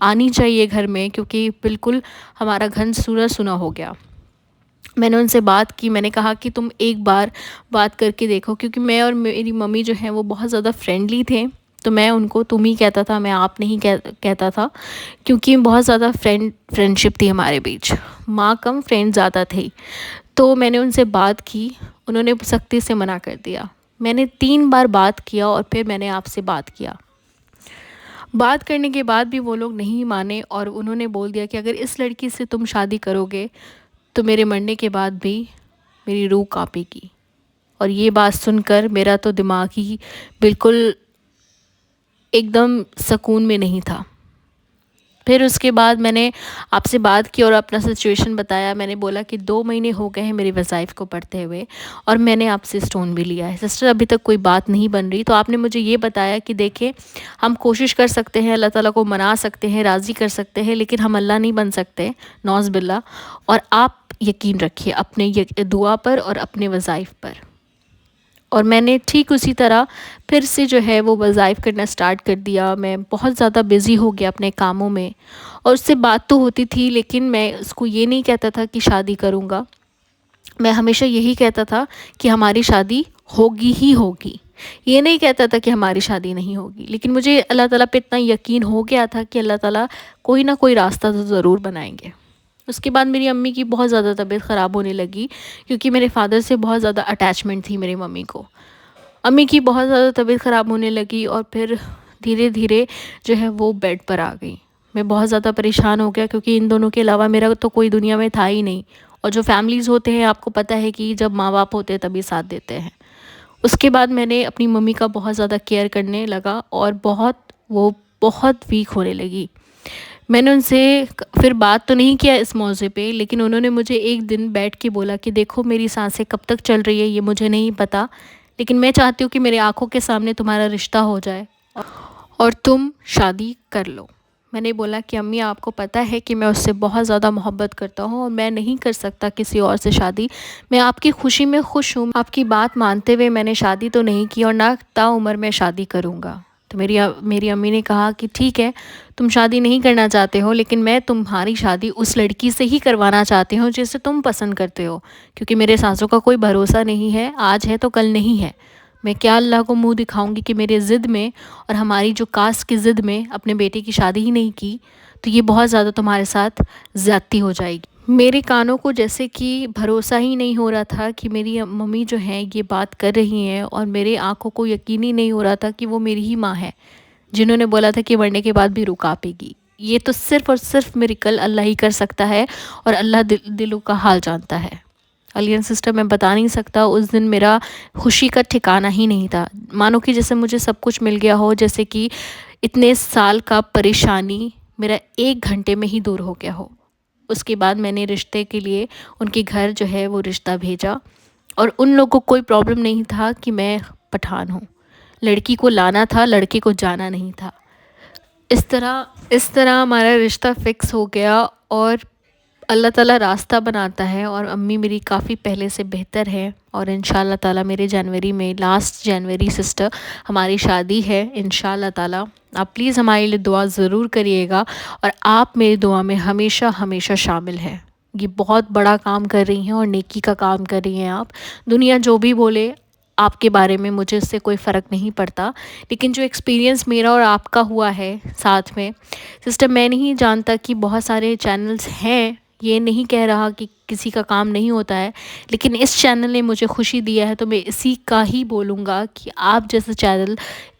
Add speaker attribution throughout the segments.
Speaker 1: آنی چاہیے گھر میں، کیونکہ بالکل ہمارا گھر سونا سنا ہو گیا۔ میں نے ان سے بات کی، میں نے کہا کہ تم ایک بار بات کر کے دیکھو، کیونکہ میں اور میری ممی جو ہیں وہ بہت زیادہ فرینڈلی تھے، تو میں ان کو تم ہی کہتا تھا، میں آپ نہیں کہتا تھا، کیونکہ بہت زیادہ فرینڈشپ تھی ہمارے بیچ، ماں کم فرینڈ زیادہ تھی۔ تو میں نے ان سے بات کی، انہوں نے سختی سے منع کر دیا۔ میں نے 3 بار بات کیا اور پھر میں نے آپ سے بات کیا۔ بات کرنے کے بعد بھی وہ لوگ نہیں مانے، اور انہوں نے بول دیا کہ اگر اس لڑکی سے تم شادی کرو گے تو میرے مرنے کے بعد بھی میری روح کانپے گی۔ اور یہ بات سن کر میرا تو دماغ ہی بالکل ایک دم سکون میں نہیں تھا۔ پھر اس کے بعد میں نے آپ سے بات کی اور اپنا سچویشن بتایا۔ میں نے بولا کہ 2 مہینے ہو گئے ہیں میری وظائف کو پڑھتے ہوئے، اور میں نے آپ سے اسٹون بھی لیا ہے سسٹر، ابھی تک کوئی بات نہیں بن رہی۔ تو آپ نے مجھے یہ بتایا کہ دیکھیں، ہم کوشش کر سکتے ہیں، اللہ تعالیٰ کو منا سکتے ہیں، راضی کر سکتے ہیں، لیکن ہم اللہ نہیں بن سکتے، نعوذ باللہ۔ اور آپ یقین رکھیے اپنے دعا پر اور اپنے وظائف پر۔ اور میں نے ٹھیک اسی طرح پھر سے جو ہے وہ وظائف کرنا سٹارٹ کر دیا۔ میں بہت زیادہ بیزی ہو گیا اپنے کاموں میں، اور اس سے بات تو ہوتی تھی، لیکن میں اس کو یہ نہیں کہتا تھا کہ شادی کروں گا، میں ہمیشہ یہی کہتا تھا کہ ہماری شادی ہوگی ہی ہوگی، یہ نہیں کہتا تھا کہ ہماری شادی نہیں ہوگی۔ لیکن مجھے اللہ تعالیٰ پہ اتنا یقین ہو گیا تھا کہ اللہ تعالیٰ کوئی نہ کوئی راستہ تو ضرور بنائیں گے۔ اس کے بعد میری امی کی بہت زیادہ طبیعت خراب ہونے لگی، کیونکہ میرے فادر سے بہت زیادہ اٹیچمنٹ تھی میری ممی کو۔ امی کی بہت زیادہ طبیعت خراب ہونے لگی، اور پھر دھیرے دھیرے جو ہے وہ بیڈ پر آ گئی۔ میں بہت زیادہ پریشان ہو گیا، کیونکہ ان دونوں کے علاوہ میرا تو کوئی دنیا میں تھا ہی نہیں، اور جو فیملیز ہوتے ہیں آپ کو پتہ ہے کہ جب ماں باپ ہوتے ہیں تبھی ساتھ دیتے ہیں۔ اس کے بعد میں نے اپنی ممی کا بہت زیادہ کیئر کرنے لگا، اور وہ بہت ویک ہونے لگی۔ میں نے ان سے پھر بات تو نہیں کیا اس موضوع پہ، لیکن انہوں نے مجھے ایک دن بیٹھ کے بولا کہ دیکھو میری سانسیں کب تک چل رہی ہے یہ مجھے نہیں پتہ، لیکن میں چاہتی ہوں کہ میرے آنکھوں کے سامنے تمہارا رشتہ ہو جائے اور تم شادی کر لو۔ میں نے بولا کہ امی آپ کو پتہ ہے کہ میں اس سے بہت زیادہ محبت کرتا ہوں، اور میں نہیں کر سکتا کسی اور سے شادی، میں آپ کی خوشی میں خوش ہوں، آپ کی بات مانتے ہوئے میں نے شادی تو نہیں کی، اور نہ تا عمر میں شادی کروں گا۔ تو میری امی نے کہا کہ ٹھیک ہے، تم شادی نہیں کرنا چاہتے ہو، لیکن میں تمہاری شادی اس لڑکی سے ہی کروانا چاہتی ہوں جسے تم پسند کرتے ہو، کیونکہ میرے سانسوں کا کوئی بھروسہ نہیں ہے، آج ہے تو کل نہیں ہے۔ میں کیا اللہ کو منہ دکھاؤں گی کہ میرے ضد میں اور ہماری جو کاسٹ کی ضد میں اپنے بیٹے کی شادی ہی نہیں کی، تو یہ بہت زیادہ تمہارے ساتھ زیادتی ہو جائے گی۔ میرے کانوں کو جیسے کہ بھروسہ ہی نہیں ہو رہا تھا کہ میری ممی جو ہیں یہ بات کر رہی ہیں، اور میرے آنکھوں کو یقین ہی نہیں ہو رہا تھا کہ وہ میری ہی ماں ہے، جنہوں نے بولا تھا کہ مرنے کے بعد بھی روح کانپے گی۔ یہ تو صرف اور صرف میریکل اللہ ہی کر سکتا ہے، اور اللہ دلوں کا حال جانتا ہے۔ علین سسٹر میں بتا نہیں سکتا، اس دن میرا خوشی کا ٹھکانہ ہی نہیں تھا، مانو کہ جیسے مجھے سب کچھ مل گیا ہو، جیسے کہ اتنے سال کا پریشانی میرا 1 گھنٹے میں ہی دور ہو گیا ہو۔ اس کے بعد میں نے رشتے کے لیے ان کے گھر جو ہے وہ رشتہ بھیجا، اور ان لوگوں کو کوئی پرابلم نہیں تھا کہ میں پٹھان ہوں، لڑکی کو لانا تھا، لڑکے کو جانا نہیں تھا۔ اس طرح ہمارا رشتہ فکس ہو گیا، اور اللہ تعالیٰ راستہ بناتا ہے، اور امی میری کافی پہلے سے بہتر ہے، اور انشاءاللہ تعالیٰ میرے جنوری میں لاسٹ جنوری سسٹر ہماری شادی ہے انشاءاللہ تعالیٰ۔ آپ پلیز ہمارے لیے دعا ضرور کریے گا، اور آپ میری دعا میں ہمیشہ ہمیشہ شامل ہیں۔ یہ بہت بڑا کام کر رہی ہیں، اور نیکی کا کام کر رہی ہیں آپ۔ دنیا جو بھی بولے آپ کے بارے میں مجھے اس سے کوئی فرق نہیں پڑتا، لیکن جو ایکسپیرینس میرا اور آپ کا ہوا ہے ساتھ میں سسٹر، میں نہیں جانتا کہ بہت سارے چینلز ہیں، یہ نہیں کہہ رہا کہ کسی کا کام نہیں ہوتا ہے، لیکن اس چینل نے مجھے خوشی دیا ہے، تو میں اسی کا ہی بولوں گا کہ آپ جیسے چینل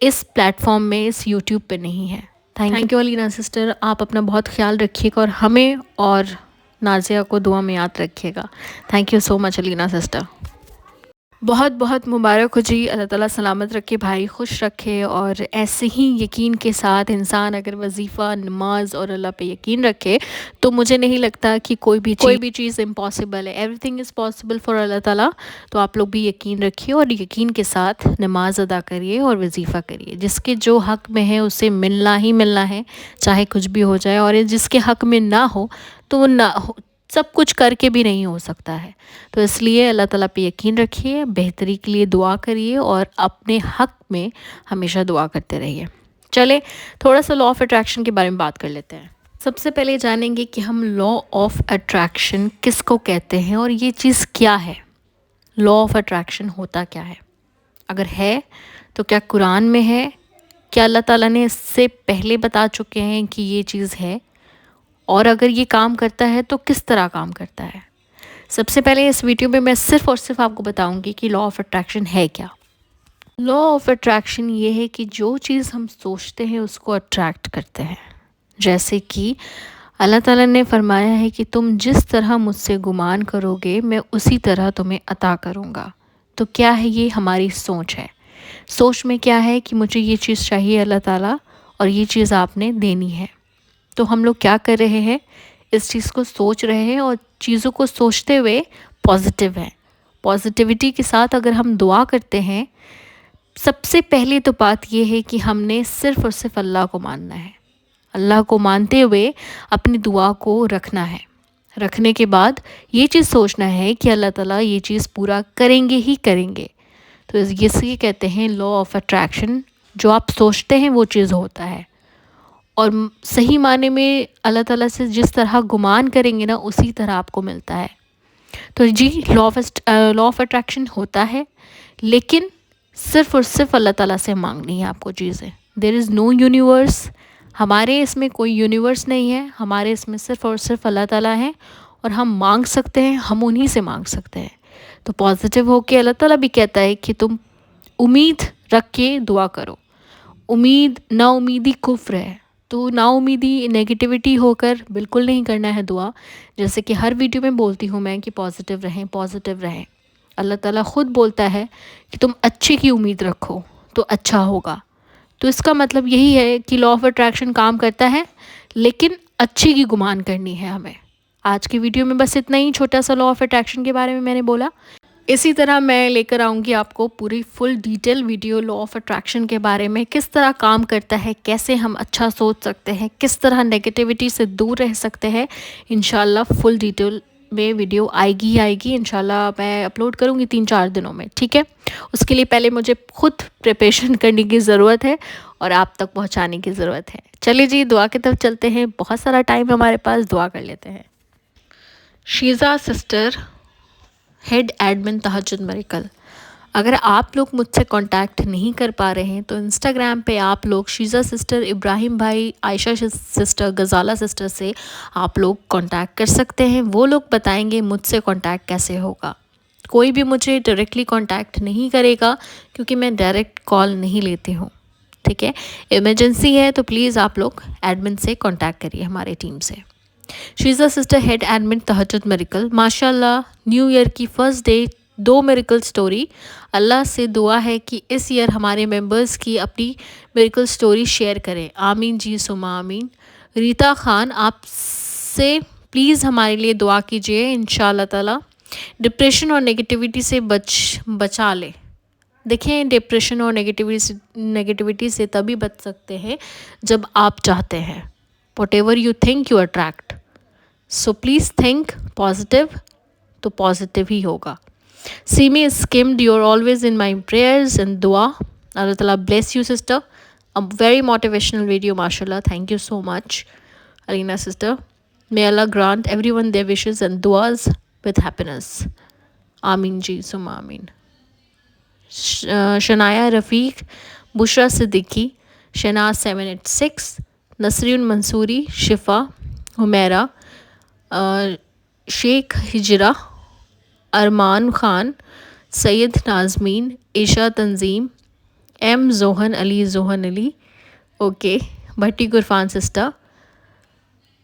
Speaker 1: اس پلیٹ فارم میں، اس یوٹیوب پہ نہیں ہے۔ تھینک یو علینا سسٹر، آپ اپنا بہت خیال رکھیے گا، اور ہمیں اور نازیہ کو دعا میں یاد رکھیے گا۔ تھینک یو سو مچ علینا سسٹر۔ بہت بہت مبارک ہو جی، اللہ تعالیٰ سلامت رکھے، بھائی خوش رکھے، اور ایسے ہی یقین کے ساتھ انسان اگر وظیفہ، نماز اور اللہ پہ یقین رکھے تو مجھے نہیں لگتا کہ کوئی بھی چیز امپاسبل ہے، everything is possible for اللہ تعالیٰ۔ تو آپ لوگ بھی یقین رکھیے، اور یقین کے ساتھ نماز ادا کریے اور وظیفہ کریے، جس کے جو حق میں ہے اسے ملنا ہی ملنا ہے، چاہے کچھ بھی ہو جائے، اور جس کے حق میں نہ ہو تو وہ نہ ہو، سب کچھ کر کے بھی نہیں ہو سکتا ہے۔ تو اس لیے اللہ تعالیٰ پہ یقین رکھیے، بہتری کے لیے دعا کریے، اور اپنے حق میں ہمیشہ دعا کرتے رہیے۔ چلے تھوڑا سا لا آف اٹریکشن کے بارے میں بات کر لیتے ہیں. سب سے پہلے جانیں گے کہ ہم لا آف اٹریکشن کس کو کہتے ہیں اور یہ چیز کیا ہے. لا آف اٹریکشن ہوتا کیا ہے؟ اگر ہے تو کیا قرآن میں ہے؟ کیا اللہ تعالیٰ نے اس سے پہلے بتا چکے ہیں کہ یہ چیز ہے؟ اور اگر یہ کام کرتا ہے تو کس طرح کام کرتا ہے؟ سب سے پہلے اس ویڈیو میں میں صرف اور صرف آپ کو بتاؤں گی کہ لا آف اٹریکشن ہے کیا. لا آف اٹریکشن یہ ہے کہ جو چیز ہم سوچتے ہیں اس کو اٹریکٹ کرتے ہیں. جیسے کہ اللہ تعالیٰ نے فرمایا ہے کہ تم جس طرح مجھ سے گمان کرو گے میں اسی طرح تمہیں عطا کروں گا. تو کیا ہے؟ یہ ہماری سوچ ہے. سوچ میں کیا ہے کہ مجھے یہ چیز چاہیے اللہ تعالیٰ اور یہ چیز آپ نے دینی ہے. تو ہم لوگ کیا کر رہے ہیں؟ اس چیز کو سوچ رہے ہیں اور چیزوں کو سوچتے ہوئے پازیٹیو ہیں. پازیٹیوٹی کے ساتھ اگر ہم دعا کرتے ہیں، سب سے پہلے تو بات یہ ہے کہ ہم نے صرف اور صرف اللہ کو ماننا ہے. اللہ کو مانتے ہوئے اپنی دعا کو رکھنا ہے. رکھنے کے بعد یہ چیز سوچنا ہے کہ اللہ تعالیٰ یہ چیز پورا کریں گے ہی کریں گے. تو یہ کہتے ہیں لا آف اٹریکشن. جو آپ سوچتے ہیں وہ چیز ہوتا ہے، اور صحیح معنی میں اللہ تعالیٰ سے جس طرح گمان کریں گے نا اسی طرح آپ کو ملتا ہے. تو جی لا آف اٹریکشن ہوتا ہے، لیکن صرف اور صرف اللہ تعالیٰ سے مانگنی ہے آپ کو چیزیں. دیر از نو یونیورس. ہمارے اس میں کوئی یونیورس نہیں ہے، ہمارے اس میں صرف اور صرف اللہ تعالیٰ ہیں، اور ہم مانگ سکتے ہیں، ہم انہی سے مانگ سکتے ہیں. تو پازیٹیو ہو کے اللہ تعالیٰ بھی کہتا ہے کہ تم امید رکھ کے دعا کرو. نا امیدی کفر ہے. تو نا امیدی نیگیٹیوٹی ہو کر بالکل نہیں کرنا ہے دعا. جیسے کہ ہر ویڈیو میں بولتی ہوں میں کہ پازیٹیو رہیں. اللہ تعالیٰ خود بولتا ہے کہ تم اچھے کی امید رکھو تو اچھا ہوگا. تو اس کا مطلب یہی ہے کہ لا آف اٹریکشن کام کرتا ہے، لیکن اچھی کی گمان کرنی ہے ہمیں. آج کی ویڈیو میں بس اتنا ہی چھوٹا سا لا آف اٹریکشن کے بارے میں نے بولا. اسی طرح میں لے کر آؤں گی آپ کو پوری full detail video law of attraction کے بارے میں، کس طرح کام کرتا ہے، کیسے ہم اچھا سوچ سکتے ہیں، کس طرح نیگیٹیوٹی سے دور رہ سکتے ہیں. انشاءاللہ فل ڈیٹیل میں ویڈیو آئے گی. انشاءاللہ میں اپلوڈ کروں گی 3-4 دنوں میں، ٹھیک ہے. اس کے لیے پہلے مجھے خود پریپریشن کرنے کی ضرورت ہے اور آپ تک پہنچانے کی ضرورت ہے. چلیے جی دعا کی طرف چلتے ہیں. بہت سارا ٹائم ہمارے پاس، دعا کر لیتے ہیں. شیزا سسٹر، ہیڈ ایڈمن تہجد میریکل. اگر آپ لوگ مجھ سے کانٹیکٹ نہیں کر پا رہے ہیں تو انسٹاگرام پہ آپ لوگ شیزا سسٹر، ابراہیم بھائی، عائشہ سسٹر، غزالہ سسٹر سے آپ لوگ کانٹیکٹ کر سکتے ہیں. وہ لوگ بتائیں گے مجھ سے کانٹیکٹ کیسے ہوگا. کوئی بھی مجھے ڈائریکٹلی کانٹیکٹ نہیں کرے گا کیونکہ میں ڈائریکٹ کال نہیں لیتی ہوں، ٹھیک ہے. ایمرجنسی ہے تو پلیز آپ لوگ ایڈمن سے کانٹیکٹ کریے ہمارے ٹیم سے. شیزا سسٹر، ہیڈ ایڈمن تہجد میریکل. ماشاء اللہ نیو ایئر کی فرسٹ ڈے 2 میریکل سٹوری. اللہ سے دعا ہے کہ اس ایئر ہمارے ممبرز کی اپنی میریکل سٹوری شیئر کریں. آمین جی سما آمین. ریتا خان، آپ سے پلیز ہمارے لیے دعا کیجیے. انشاءاللہ تعالی ڈپریشن اور نیگیٹیوٹی سے بچا لے. دیکھیں ڈپریشن اور نیگیٹیوٹی سے تبھی بچ سکتے ہیں جب آپ چاہتے ہیں. whatever you think you attract. So please think positive, تو positive ہی ہوگا. See me skimmed, you're always in my prayers and dua. Allah Ta'ala bless you sister. A very motivational video, mashallah. Thank you so much, Alina sister. May Allah grant everyone their wishes and duas with happiness. Ameen ji, summa ameen. Shanaya Rafiq, Bushra Siddiqui, Shanaz 786, Nasreen Mansoori, شفا، حمیرہ، شیخ ہجرہ، ارمان خان، سید نازمین، عشا تنظیم، M زوہن علی، okay, بھٹی گرفان sister,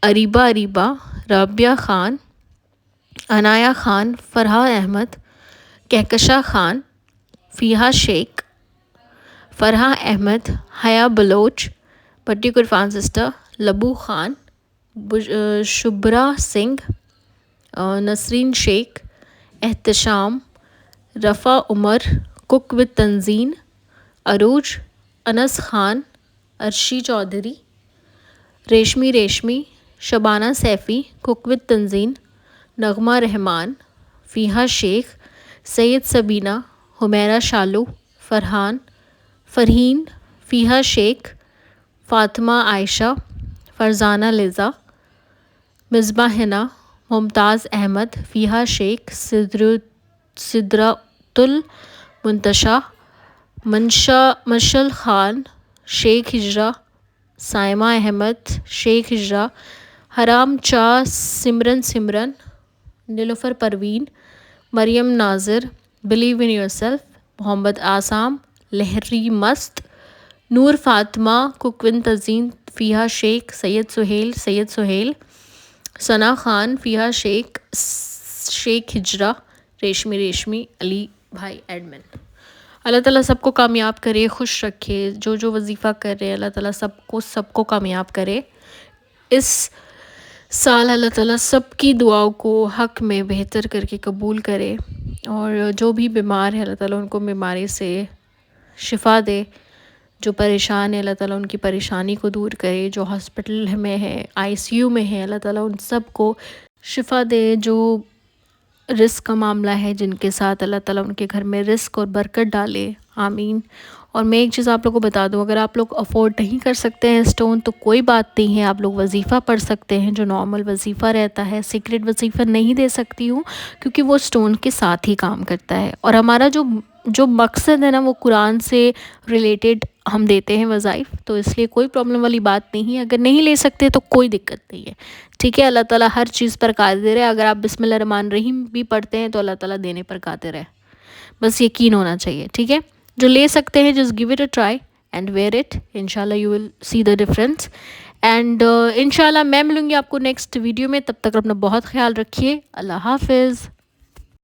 Speaker 1: Areeba, Rabia Khan, Inaya Khan, Farha Ahmad, کہکشاں خان، فیحہ شیخ، فرحہ احمد، حیا بلوچ، بھٹی گرفان sister, لبو Khan, شبرا Singh, Nasreen شیخ، احتشام، رفع عمر، kick وت تنظیم، عروج، انس خان، عرشی چودھری، ریشمی، Shabana Saifi, kick وت تنظیم، نغمہ رحمان، فیحہ شیخ، سید سبینہ، حمیرہ شالو، فرحین، فیحہ شیخ، فاطمہ عائشہ، Farzana Lisa, Misbah حنا، ممتاز احمد، فیہا شیخ، سدرۃ المنتشا، مشل خان، شیخ ہجرا، سائمہ احمد، شیخ ہجرا، حرام چاہ، سمرن، نیلوفر پروین، مریم ناظر، بلیو ان یور سیلف، محمد آسام، لہری مست، نور فاطمہ، کوکون تزین، فیہا شیخ، سید سہیل، ثنا خان، فیہا شیخ، شیخ ہجرا، ریشمی، علی بھائی ایڈمن۔ اللہ تعالیٰ سب کو کامیاب کرے، خوش رکھے، جو وظیفہ کر رہے اللہ تعالیٰ سب کو کامیاب کرے۔ اس سال اللہ تعالیٰ سب کی دعاؤں کو حق میں بہتر کر کے قبول کرے، اور جو بھی بیمار ہے اللہ تعالیٰ ان کو بیماری سے شفا دے، جو پریشان ہے اللہ تعالیٰ ان کی پریشانی کو دور کرے، جو ہاسپٹل میں ہے، ICU میں ہے، اللہ تعالیٰ ان سب کو شفا دے، جو رزق کا معاملہ ہے جن کے ساتھ اللہ تعالیٰ ان کے گھر میں رزق اور برکت ڈالے، آمین۔ اور میں ایک چیز آپ لوگوں کو بتا دوں، اگر آپ لوگ افورڈ نہیں کر سکتے ہیں اسٹون تو کوئی بات نہیں ہے، آپ لوگ وظیفہ پڑھ سکتے ہیں جو نارمل وظیفہ رہتا ہے۔ سیکرٹ وظیفہ نہیں دے سکتی ہوں کیونکہ وہ اسٹون کے ساتھ ہی کام کرتا ہے، اور ہمارا جو مقصد ہے نا وہ قرآن سے ریلیٹڈ ہم دیتے ہیں وظائف، تو اس لیے کوئی پرابلم والی بات نہیں ہے، اگر نہیں لے سکتے تو کوئی دقت نہیں ہے، ٹھیک ہے۔ اللہ تعالیٰ ہر چیز پر قادر ہے، اگر آپ بسم اللہ الرحمن الرحیم بھی پڑھتے ہیں تو اللہ تعالیٰ دینے پر قادر ہے، بس یقین ہونا چاہیے، ٹھیک ہے۔ جو لے سکتے ہیں just give it a try and wear it, انشاءاللہ you will see the difference, and انشاءاللہ میں ملوں گی آپ کو نیکسٹ ویڈیو میں، تب تک اپنا بہت خیال رکھیے، اللہ حافظ۔